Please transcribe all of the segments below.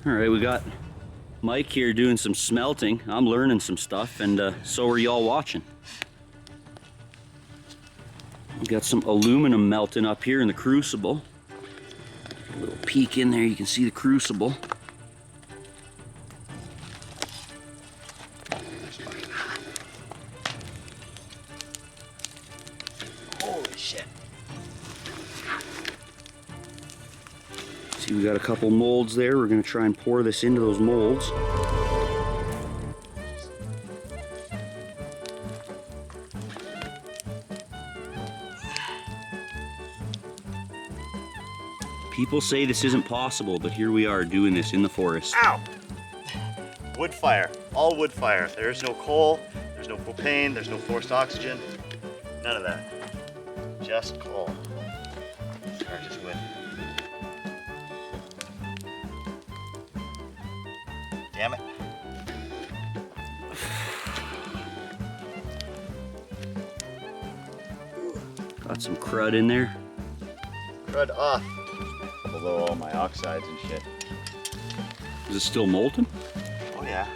All right, we got Mike here doing some smelting. I'm learning some stuff, and so are y'all watching. We got some aluminum melting up here in the crucible. A little peek in there, you can see the crucible. Holy shit. See, we got a couple molds there. We're gonna try and pour this into those molds. People say this isn't possible, but here we are doing this in the forest. Ow! Wood fire, all wood fire. There's no coal, there's no propane, there's no forced oxygen, none of that. Just coal. Or just wood. Damn it. Got some crud in there. Crud off. Below all my oxides and shit. Is it still molten? Oh yeah.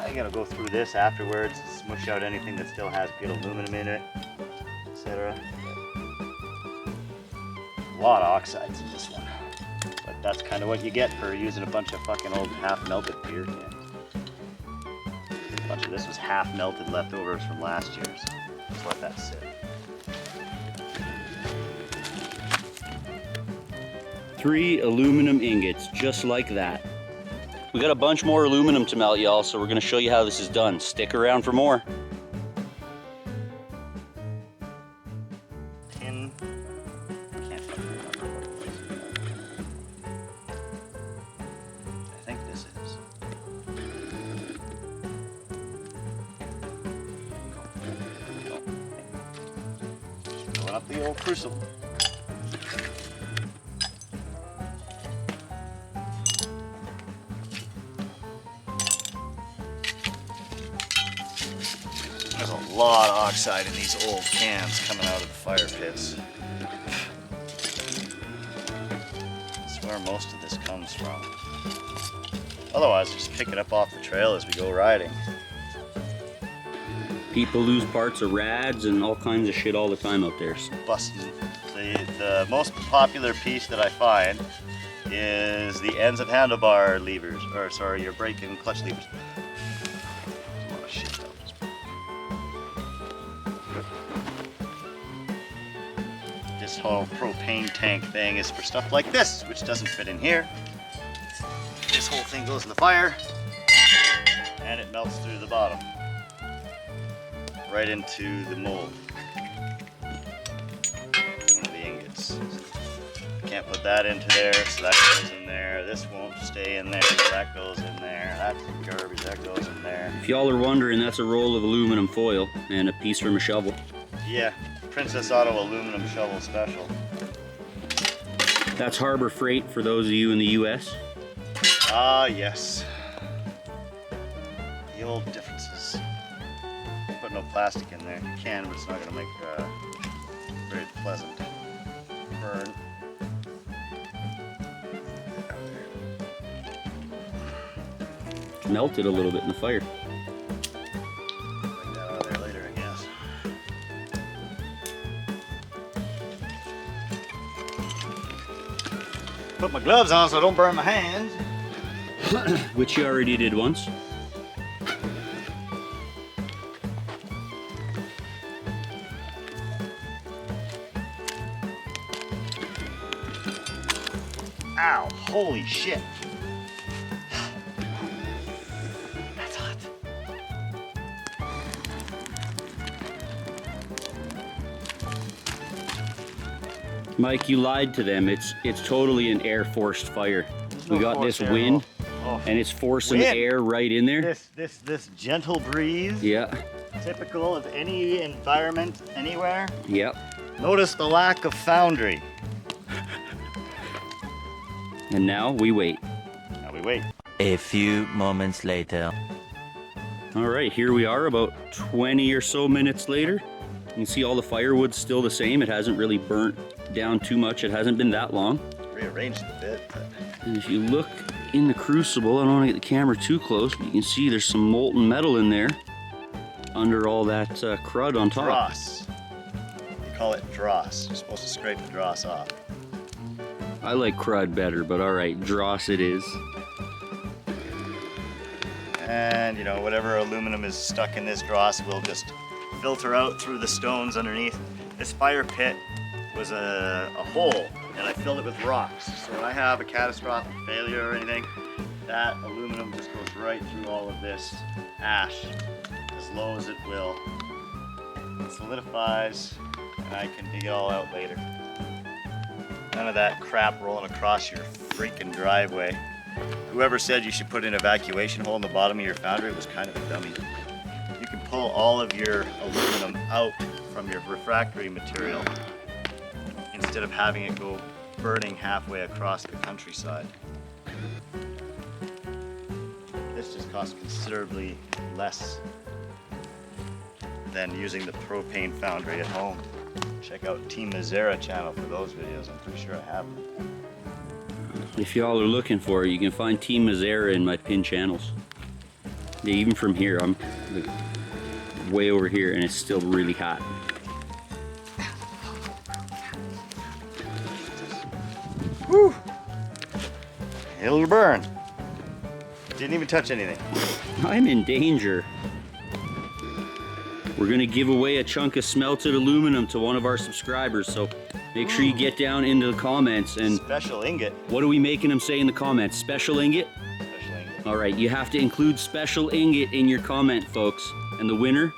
I gotta go through this afterwards, smush out anything that still has good aluminum in it, etc. A lot of oxides in this one. But that's kind of what you get for using a bunch of fucking old half-melted beer cans. A bunch of this was half-melted leftovers from last year's. Just let that sit. 3 aluminum ingots, just like that. We got a bunch more aluminum to melt, y'all, so we're gonna show you how this is done. Stick around for more. Tin. Can't fucking remember what it was. I think this is. Going up the old crucible. There's a lot of oxide in these old cans coming out of the fire pits. That's where most of this comes from. Otherwise, just pick it up off the trail as we go riding. People lose parts of rads and all kinds of shit all the time out there. Busting. The most popular piece that I find is the ends of handlebar levers, or sorry, your brake and clutch levers. A lot of shit though. This whole propane tank thing is for stuff like this, which doesn't fit in here. This whole thing goes in the fire, and it melts through the bottom, right into the mold. One of the ingots. Can't put that into there, so that goes in there. This won't stay in there, so that goes in there. That's garbage, that goes in there. If y'all are wondering, that's a roll of aluminum foil and a piece from a shovel. Yeah, Princess Auto aluminum shovel special. That's Harbor Freight for those of you in the US. Ah, yes. The old differences. Put no plastic in there. You can, but it's not going to make very pleasant burn. Melted a little bit in the fire. Bring that out of there later, I guess. Put my gloves on so I don't burn my hands. Which you already did once. Ow, holy shit. That's hot. Mike, you lied to them. It's totally an air forced fire. We got this wind, and it's forcing the air right in there. This gentle breeze. Yeah. Typical of any environment anywhere. Yep. Notice the lack of foundry. And now we wait. Now we wait. A few moments later. All right, here we are about 20 or so minutes later. You can see all the firewood's still the same. It hasn't really burnt down too much. It hasn't been that long. rearranged it a bit. But... And if you look in the crucible, I don't want to get the camera too close, but you can see there's some molten metal in there under all that crud on top. Dross. They call it dross. You're supposed to scrape the dross off. I like crud better, but all right, dross it is. And you know, whatever aluminum is stuck in this dross will just filter out through the stones underneath. This fire pit was a hole, and I filled it with rocks. So when I have a catastrophic failure or anything, that aluminum just goes right through all of this ash, as low as it will. It solidifies, and I can dig it all out later. None of that crap rolling across your freaking driveway. Whoever said you should put an evacuation hole in the bottom of your foundry was kind of a dummy. You can pull all of your aluminum out from your refractory material instead of having it go burning halfway across the countryside. This just costs considerably less than using the propane foundry at home. Check out Team Mazera channel for those videos. I'm pretty sure I have them. If y'all are looking for it, you can find Team Mazera in my pinned channels. Yeah, even from here, I'm like, way over here and it's still really hot. Whew. It'll burn. Didn't even touch anything. I'm in danger. We're gonna give away a chunk of smelted aluminum to one of our subscribers, so make sure you get down into the comments and... Special ingot. What are we making them say in the comments? Special ingot? Special ingot. All right, you have to include special ingot in your comment, folks. And the winner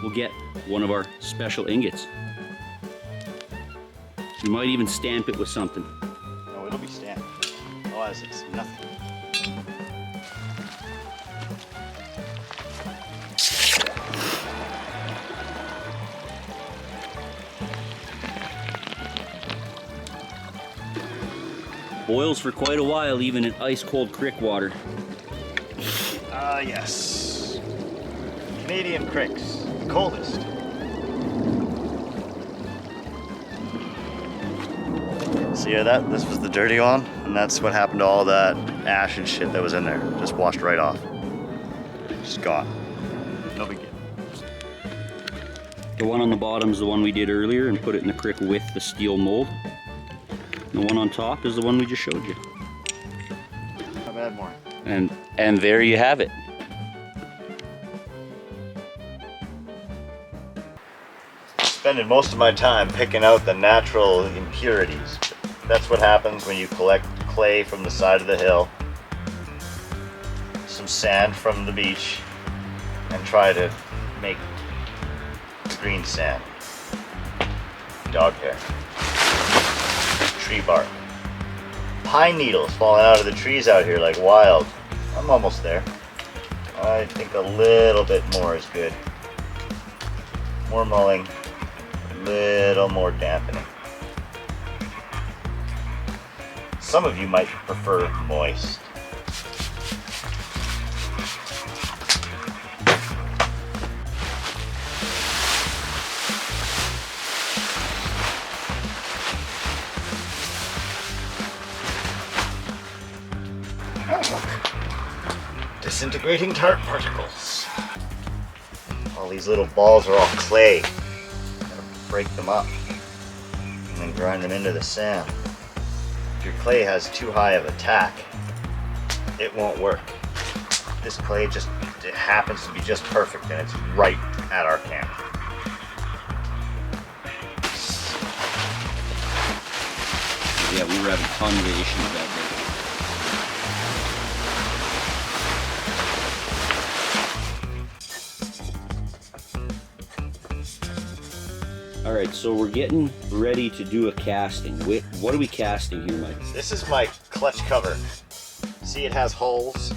will get one of our special ingots. You might even stamp it with something. No, it'll be stamped. Otherwise, it's nothing. Boils for quite a while, even in ice cold creek water. Ah, yes. Canadian cricks, coldest. See that? This was the dirty one, and that's what happened to all that ash and shit that was in there. Just washed right off. Just gone. No big deal. The one on the bottom is the one we did earlier and put it in the creek with the steel mold. The one on top is the one we just showed you. Not bad, more. And there you have it. Spending most of my time picking out the natural impurities. That's what happens when you collect clay from the side of the hill, some sand from the beach, and try to make green sand. Dog hair. Tree bark. Pine needles falling out of the trees out here like wild. I'm almost there. I think a little bit more is good. More mulling, a little more dampening. Some of you might prefer moist. Disintegrating tart particles. All these little balls are all clay. Gotta break them up and then grind them into the sand. If your clay has too high of a tack, it won't work. This clay just it happens to be just perfect, and it's right at our camp. Yeah, we were having a ton of issues that day. All right, so we're getting ready to do a casting. What are we casting here, Mike? This is my clutch cover. See, it has holes.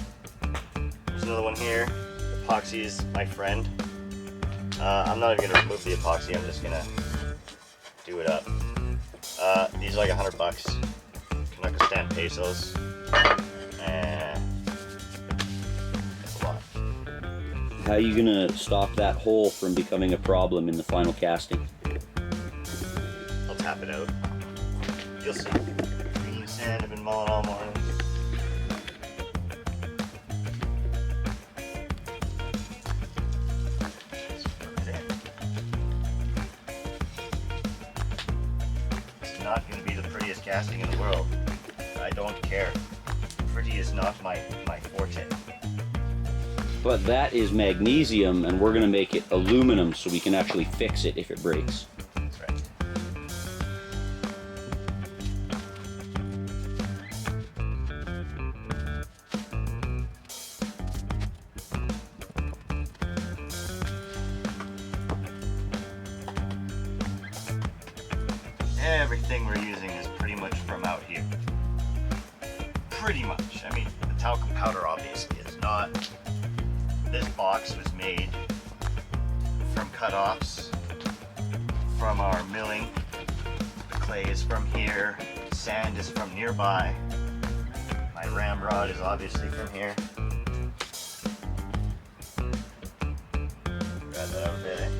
There's another one here. Epoxy is my friend. I'm not even gonna remove the epoxy. I'm just gonna do it up. These are like $100. Kazakhstan pesos. And that's a lot. How are you gonna stop that hole from becoming a problem in the final casting? I'll tap it out. You'll see. Green sand. And I've been mulling all morning. It's not going to be the prettiest casting in the world. I don't care. Pretty is not my forte. But that is magnesium, and we're going to make it aluminum so we can actually fix it if it breaks. That's right. Everything we're using is pretty much from out here. Pretty much. I mean, the talcum powder obviously is not. This box was made from cut-offs from our milling. The clay is from here. Sand is from nearby. My ramrod is obviously from here. Grab that over there.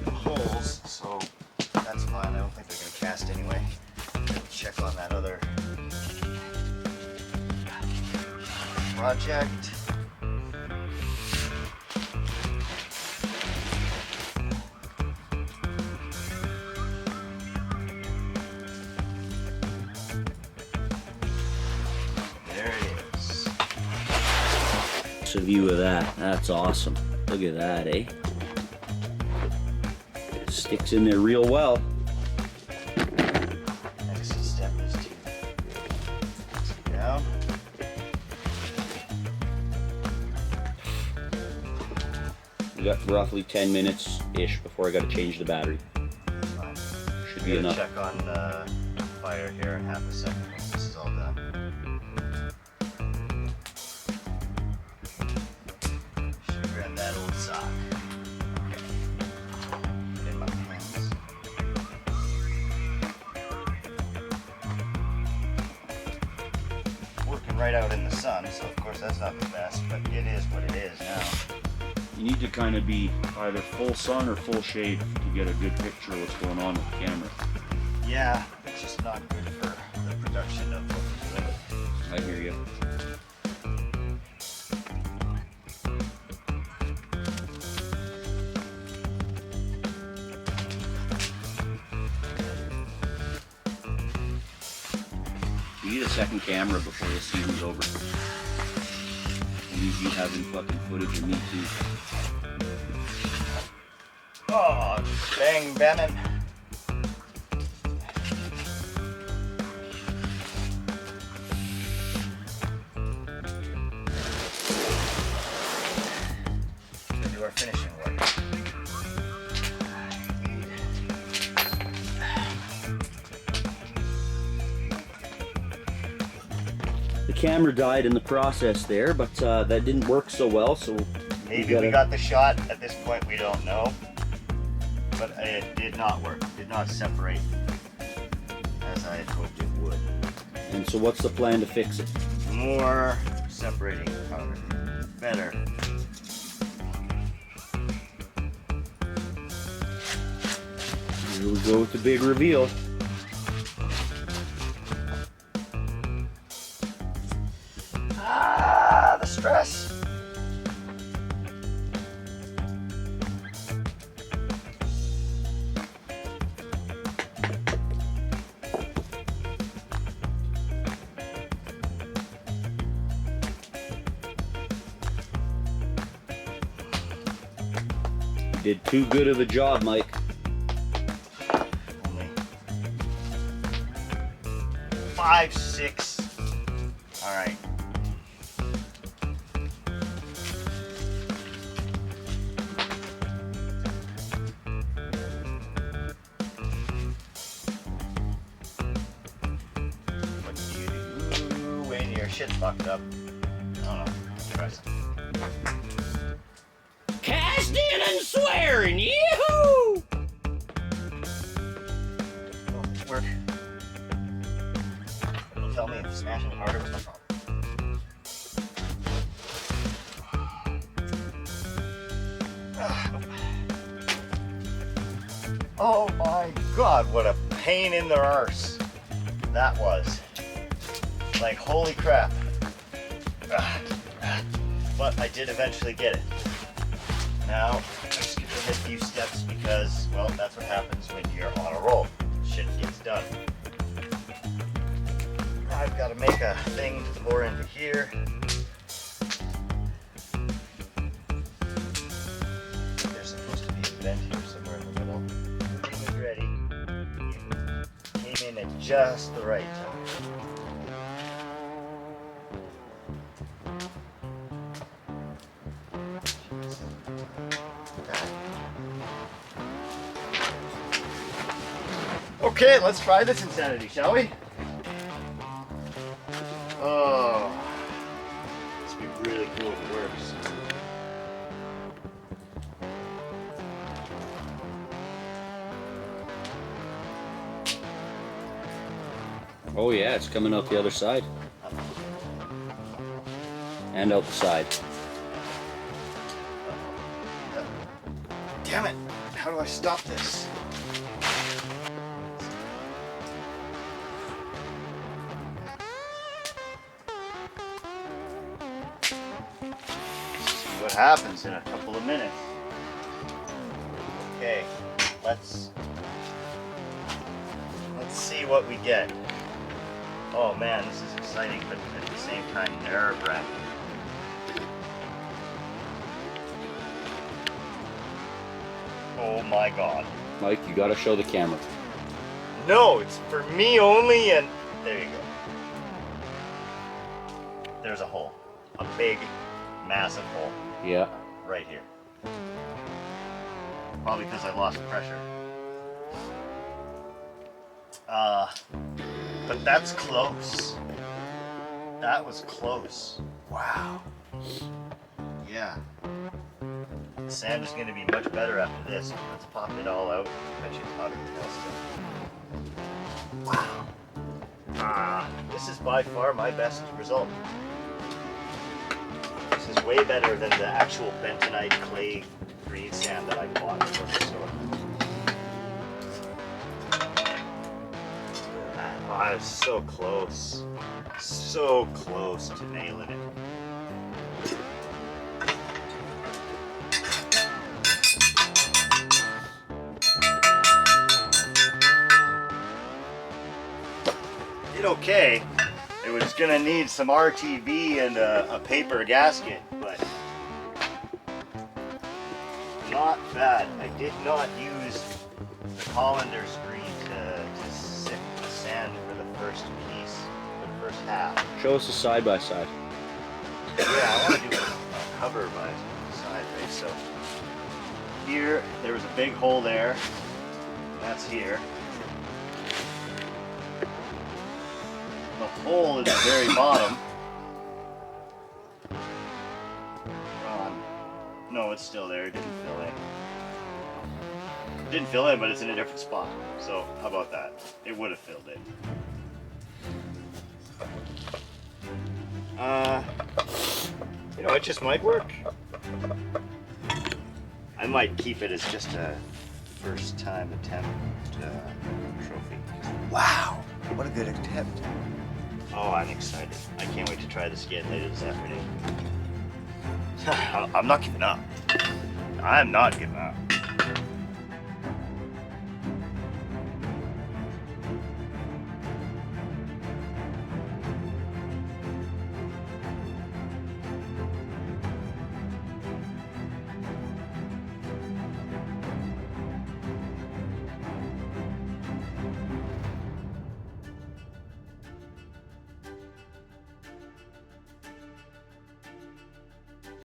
Holes, so that's fine. I don't think they're going to cast anyway. Check on that other project. There it is. Just a view of that. That's awesome. Look at that, eh? It sticks in there real well. Next step is to sit down. We got roughly 10 minutes-ish before I got to change the battery. Fine. Should I'm be gonna enough. check on fire here in half a second once this is all done. Should grab that old sock. Okay. In my hands. Working right out in the sun, so of course that's not the best, but it is what it is now. You need to kind of be either full sun or full shade to get a good picture of what's going on with the camera. Yeah, it's just not good for the production of what we're doing. I hear you. We need a second camera before the season's over. We need you having fucking footage of me too. Oh, bang Bannon. Gonna do our finishing work. The camera died in the process there, but that didn't work so well, so Maybe we got the shot. At this point, we don't know. But it did not work. It did not separate as I had hoped it would. And so what's the plan to fix it? More separating powder. Better. Here we go with the big reveal. Ah, the stress. You did too good of a job, Mike. Only 5, 6. All right. What do you do when your shit's fucked up? I don't know. Try something. Casting and swearing, yee-hoo! Work. It'll tell me if smashing it harder was my problem. Oh my god, what a pain in the arse that was. Like, holy crap. But I did eventually get it. Now, I just get to hit a few steps because, well, that's what happens when you're on a roll. Shit gets done. I've got to make a thing to bore into here. There's supposed to be a vent here somewhere in the middle. Everything was ready. It came in at just the right time. Okay, let's try this insanity, shall we? Oh, this would be really cool if it works. Oh yeah, it's coming out the other side. And out the side. Damn it! How do I stop this? See what happens in a couple of minutes. Okay, let's see what we get. Oh man, this is exciting, but at the same time nerve-wracking. Oh my god. Mike, you gotta show the camera. No, it's for me only, and there you go. There's a hole. A big, massive hole. Yeah. Right here. Probably because I lost pressure. But that's close. That was close. Wow. Yeah. The sand is going to be much better after this. Let's pop it all out. Bet you it's hotter than else. Wow. This is by far my best result. This is way better than the actual bentonite clay green sand that I bought for the store. Oh, I was so close. So close to nailing it. Okay, it was gonna need some RTV and a paper gasket, but not bad. I did not use the colander screen to sift the sand for the first piece, for the first half. Show us the side by side. Yeah, I want to do a cover by side, right? So here, there was a big hole there. That's here. The hole in the very bottom. No, it's still there. It didn't fill in. It didn't fill in, but it's in a different spot. So how about that? It would have filled in. You know, it just might work. I might keep it as just a first time attempt trophy. Wow, what a good attempt. Oh, I'm excited. I can't wait to try this again later this afternoon. I'm not giving up. I'm not giving up.